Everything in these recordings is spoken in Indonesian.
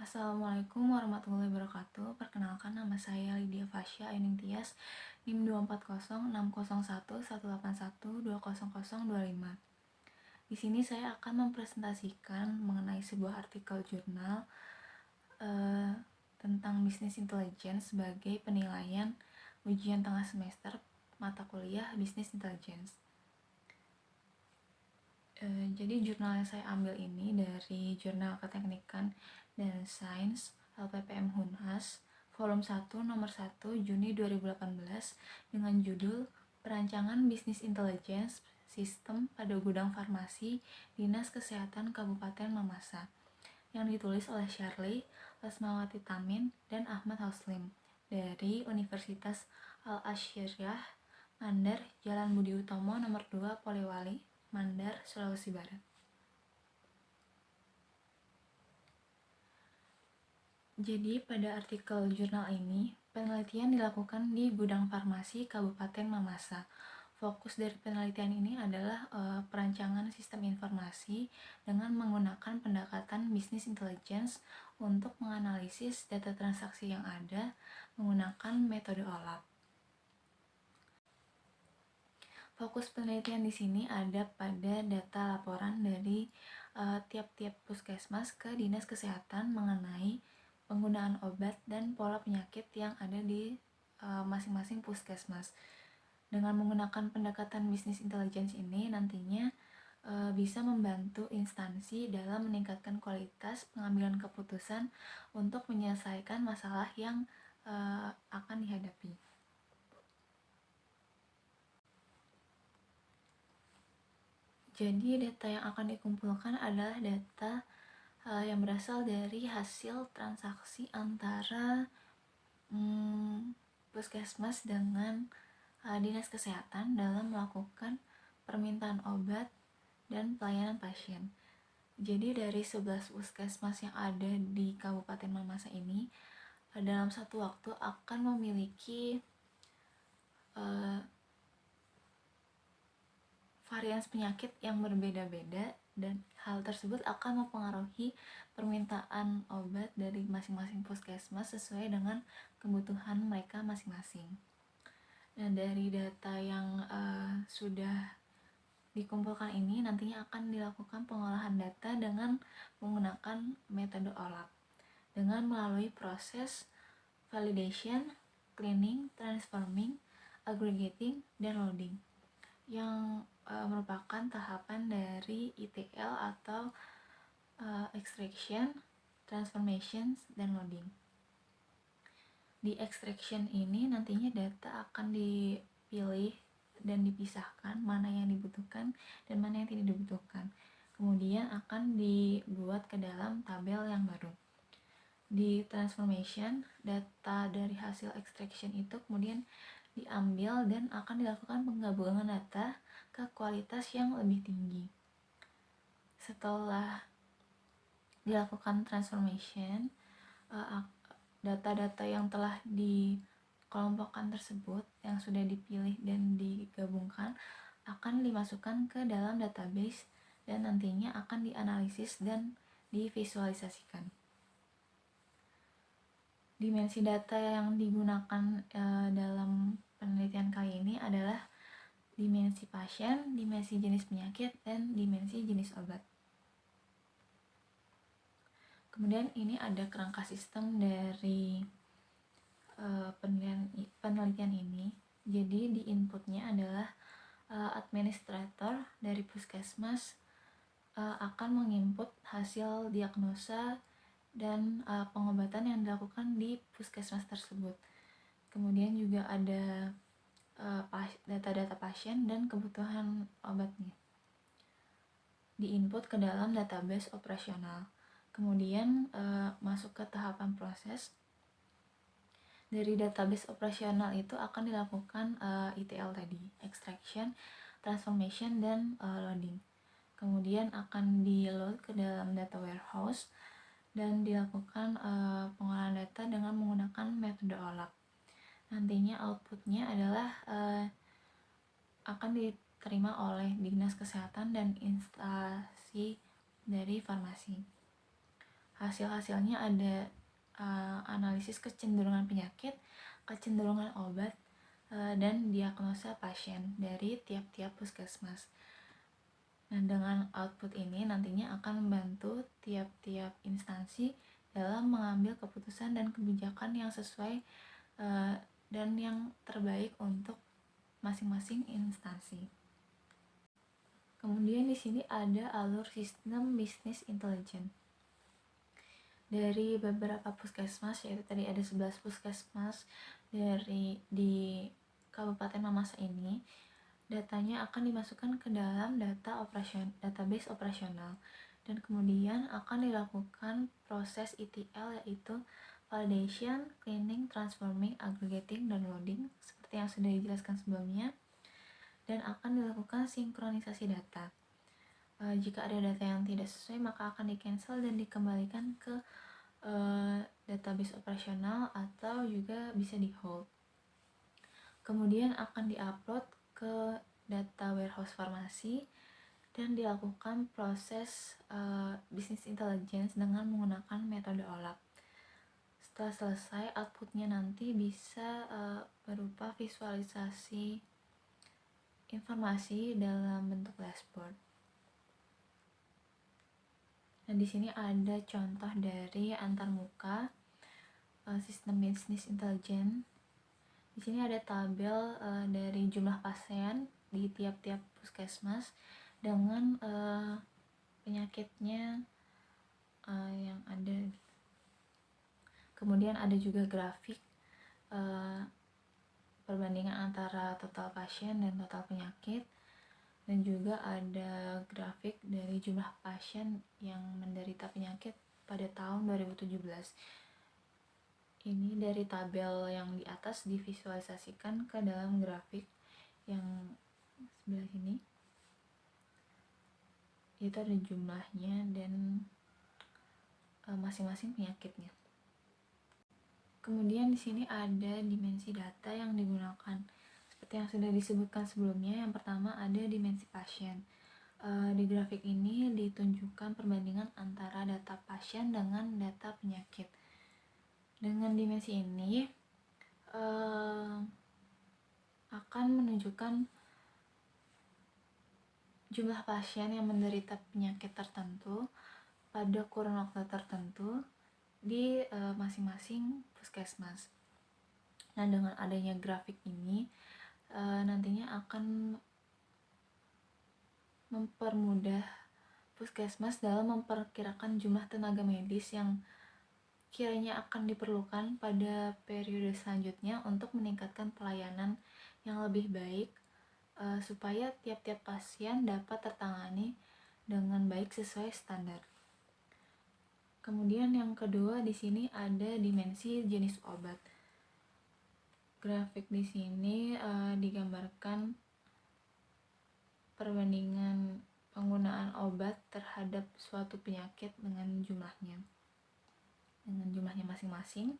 Assalamualaikum warahmatullahi wabarakatuh. Perkenalkan, nama saya Lydia Fasya Ayuning Tias, NIM 240600181200025. Di sini saya akan mempresentasikan mengenai sebuah artikel jurnal tentang bisnis intelligence sebagai penilaian ujian tengah semester mata kuliah bisnis intelligence. Jadi jurnal yang saya ambil ini dari Jurnal Keteknikan dan Sains LPPM Unhas volume 1 nomor 1 Juni 2018 dengan judul Perancangan Bisnis Intelligence Sistem pada Gudang Farmasi Dinas Kesehatan Kabupaten Mamasa yang ditulis oleh Shirley Lesmawati Tamin dan Ahmad Huslim dari Universitas Al-Asyriah Mandar Jalan Budi Utomo nomor 2 Polewali Mandar, Sulawesi Barat. Jadi pada artikel jurnal ini, penelitian dilakukan di gudang farmasi Kabupaten Mamasa. Fokus dari penelitian ini adalah perancangan sistem informasi dengan menggunakan pendekatan bisnis intelligence untuk menganalisis data transaksi yang ada menggunakan metode OLAP. Fokus penelitian di sini ada pada data laporan dari tiap-tiap puskesmas ke Dinas Kesehatan mengenai penggunaan obat dan pola penyakit yang ada di masing-masing puskesmas. Dengan menggunakan pendekatan bisnis intelligence ini nantinya bisa membantu instansi dalam meningkatkan kualitas pengambilan keputusan untuk menyelesaikan masalah yang akan dihadapi. Jadi data yang akan dikumpulkan adalah data yang berasal dari hasil transaksi antara puskesmas dengan dinas kesehatan dalam melakukan permintaan obat dan pelayanan pasien. Jadi dari 11 puskesmas yang ada di Kabupaten Mamasa ini dalam satu waktu akan memiliki varian penyakit yang berbeda-beda dan hal tersebut akan mempengaruhi permintaan obat dari masing-masing puskesmas sesuai dengan kebutuhan mereka masing-masing. Nah, dari data yang sudah dikumpulkan ini nantinya akan dilakukan pengolahan data dengan menggunakan metode OLAP dengan melalui proses validation, cleaning, transforming, aggregating, dan loading yang merupakan tahapan dari ETL atau extraction, transformation, dan loading. Di extraction ini nantinya data akan dipilih dan dipisahkan mana yang dibutuhkan dan mana yang tidak dibutuhkan. Kemudian akan dibuat ke dalam tabel yang baru. Di transformation, data dari hasil extraction itu kemudian diambil dan akan dilakukan penggabungan data ke kualitas yang lebih tinggi. Setelah dilakukan transformation, data-data yang telah dikelompokkan tersebut yang sudah dipilih dan digabungkan akan dimasukkan ke dalam database dan nantinya akan dianalisis dan divisualisasikan. Dimensi data yang digunakan dalam penelitian kali ini adalah dimensi pasien, dimensi jenis penyakit, dan dimensi jenis obat. Kemudian ini ada kerangka sistem dari penelitian ini. Jadi di inputnya adalah administrator dari puskesmas akan menginput hasil diagnosa dan pengobatan yang dilakukan di puskesmas tersebut. Kemudian juga ada data-data pasien dan kebutuhan obatnya diinput ke dalam database operasional. Kemudian masuk ke tahapan proses. Dari database operasional itu akan dilakukan ETL tadi, extraction, transformation, dan loading. Kemudian akan di-load ke dalam data warehouse dan dilakukan pengolahan data dengan menggunakan metode OLAP. Nantinya outputnya adalah akan diterima oleh Dinas Kesehatan dan instansi dari farmasi. Hasil-hasilnya ada analisis kecenderungan penyakit, kecenderungan obat, dan diagnosa pasien dari tiap-tiap puskesmas. Nah, dengan output ini nantinya akan membantu tiap-tiap instansi dalam mengambil keputusan dan kebijakan yang sesuai dan yang terbaik untuk masing-masing instansi. Kemudian di sini ada alur sistem bisnis intelijen. Dari beberapa puskesmas, yaitu tadi ada 11 puskesmas di Kabupaten Mamasa ini, datanya akan dimasukkan ke dalam database operasional dan kemudian akan dilakukan proses ETL, yaitu validation, cleaning, transforming, aggregating, dan loading seperti yang sudah dijelaskan sebelumnya, dan akan dilakukan sinkronisasi data. Jika ada data yang tidak sesuai, maka akan di-cancel dan dikembalikan ke database operasional atau juga bisa di-hold. Kemudian akan di-upload ke data warehouse farmasi dan dilakukan proses business intelligence dengan menggunakan metode OLAP. Setelah selesai, outputnya nanti bisa berupa visualisasi informasi dalam bentuk dashboard. Nah, di sini ada contoh dari antarmuka sistem business intelligence. Di sini ada tabel dari jumlah pasien di tiap-tiap puskesmas dengan penyakitnya yang ada. Kemudian ada juga grafik perbandingan antara total pasien dan total penyakit, dan juga ada grafik dari jumlah pasien yang menderita penyakit pada tahun 2017. Ini dari tabel yang di atas divisualisasikan ke dalam grafik yang sebelah sini. Itu ada jumlahnya dan masing-masing penyakitnya. Kemudian di sini ada dimensi data yang digunakan. Seperti yang sudah disebutkan sebelumnya, yang pertama ada dimensi pasien. Di grafik ini ditunjukkan perbandingan antara data pasien dengan data penyakit. Dengan dimensi ini akan menunjukkan jumlah pasien yang menderita penyakit tertentu pada kurun waktu tertentu di masing-masing puskesmas. Nah, dengan adanya grafik ini nantinya akan mempermudah puskesmas dalam memperkirakan jumlah tenaga medis yang kiranya akan diperlukan pada periode selanjutnya untuk meningkatkan pelayanan yang lebih baik supaya tiap-tiap pasien dapat tertangani dengan baik sesuai standar. Kemudian yang kedua di sini ada dimensi jenis obat. Grafik di sini digambarkan perbandingan penggunaan obat terhadap suatu penyakit dengan jumlahnya masing-masing.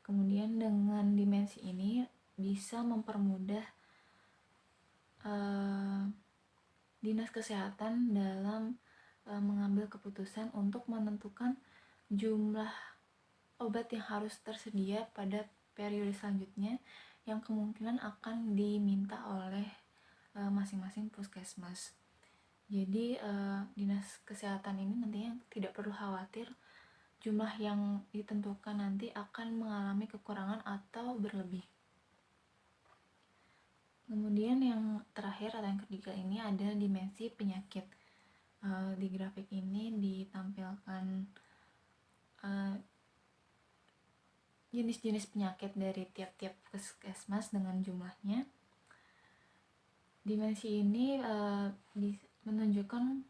Kemudian dengan dimensi ini bisa mempermudah dinas kesehatan dalam mengambil keputusan untuk menentukan jumlah obat yang harus tersedia pada periode selanjutnya yang kemungkinan akan diminta oleh masing-masing puskesmas. Jadi dinas kesehatan ini nantinya tidak perlu khawatir jumlah yang ditentukan nanti akan mengalami kekurangan atau berlebih. Kemudian yang terakhir atau yang ketiga ini ada dimensi penyakit. Di grafik ini ditampilkan jenis-jenis penyakit dari tiap-tiap puskesmas dengan jumlahnya. Dimensi ini menunjukkan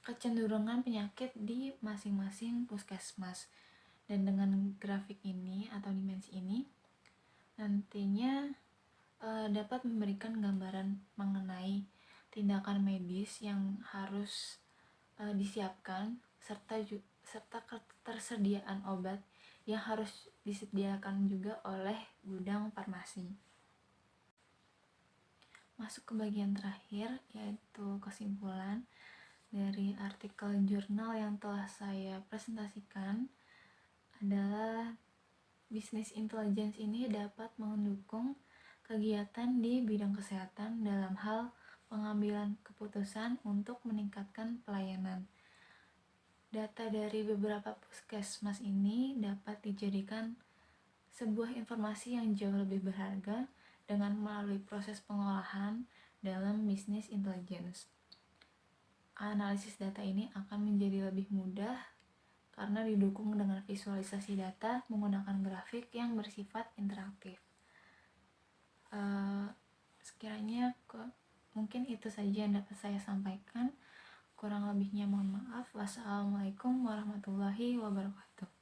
kecenderungan penyakit di masing-masing puskesmas. Dan dengan grafik ini atau dimensi ini nantinya dapat memberikan gambaran mengenai tindakan medis yang harus disiapkan serta ketersediaan obat yang harus disediakan juga oleh gudang farmasi. Masuk ke bagian terakhir, yaitu kesimpulan. dari artikel jurnal yang telah saya presentasikan adalah bisnis intelligence ini dapat mendukung kegiatan di bidang kesehatan dalam hal pengambilan keputusan untuk meningkatkan pelayanan. Data dari beberapa puskesmas ini dapat dijadikan sebuah informasi yang jauh lebih berharga dengan melalui proses pengolahan dalam bisnis intelligence. Analisis data ini akan menjadi lebih mudah karena didukung dengan visualisasi data menggunakan grafik yang bersifat interaktif. Sekiranya mungkin itu saja yang dapat saya sampaikan. Kurang lebihnya mohon maaf. Wassalamualaikum warahmatullahi wabarakatuh.